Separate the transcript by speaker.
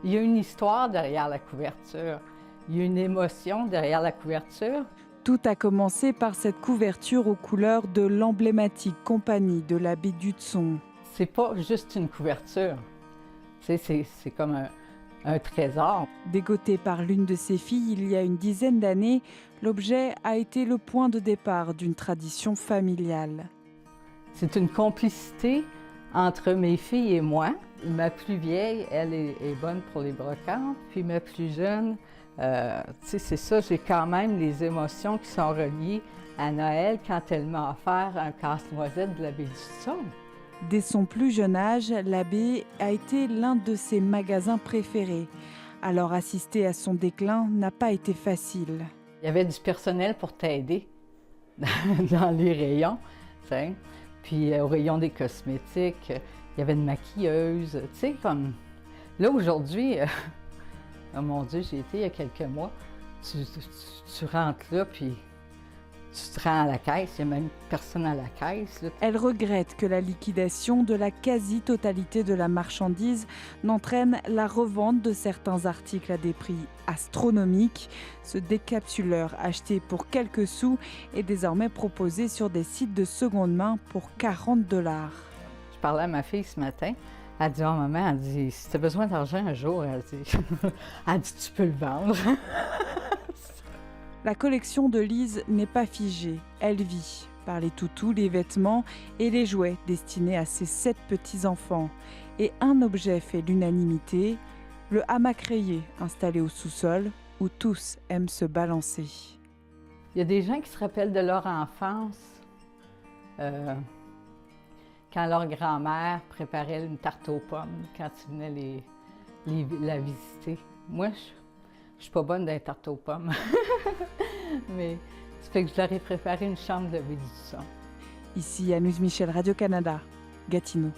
Speaker 1: Il y a une histoire derrière la couverture. Il y a une émotion derrière la couverture.
Speaker 2: Tout a commencé par cette couverture aux couleurs de l'emblématique compagnie de l'Abbé d'Hudson.
Speaker 1: C'est pas juste une couverture. C'est comme un trésor.
Speaker 2: Dégoté par l'une de ses filles il y a une dizaine d'années, l'objet a été le point de départ d'une tradition familiale.
Speaker 1: C'est une complicité entre mes filles et moi. Ma plus vieille, elle est bonne pour les brocantes, puis ma plus jeune, c'est ça, j'ai quand même les émotions qui sont reliées à Noël quand elle m'a offert un casse-noisette de l'Abbé d'Hudson.
Speaker 2: Dès son plus jeune âge, l'Abbé a été l'un de ses magasins préférés. Alors assister à son déclin n'a pas été facile.
Speaker 1: Il y avait du personnel pour t'aider dans les rayons, t'sais. Puis au rayon des cosmétiques, il y avait une maquilleuse, tu sais, comme... Là, aujourd'hui, oh mon Dieu, j'y étais il y a quelques mois, tu rentres là, puis tu te rends à la caisse, il n'y a même personne à la caisse. Là.
Speaker 2: Elle regrette que la liquidation de la quasi-totalité de la marchandise n'entraîne la revente de certains articles à des prix astronomiques. Ce décapsuleur acheté pour quelques sous est désormais proposé sur des sites de seconde main pour 40 $.
Speaker 1: Je parlais à ma fille ce matin, elle dit « Oh maman, elle dit, si tu as besoin d'argent un jour, elle dit, elle dit tu peux le vendre. »
Speaker 2: La collection de Lise n'est pas figée, elle vit par les toutous, les vêtements et les jouets destinés à ses 7 petits-enfants. Et un objet fait l'unanimité, le hamac rayé installé au sous-sol où tous aiment se balancer.
Speaker 1: Il y a des gens qui se rappellent de leur enfance quand leur grand-mère préparait une tarte aux pommes, quand ils venaient la visiter. Moi, je suis pas bonne dans les tartes aux pommes. Mais ça fait que je leur ai préparé une chambre de l'Abbé d'Hudson.
Speaker 2: Ici Anouise Michel, Radio-Canada, Gatineau.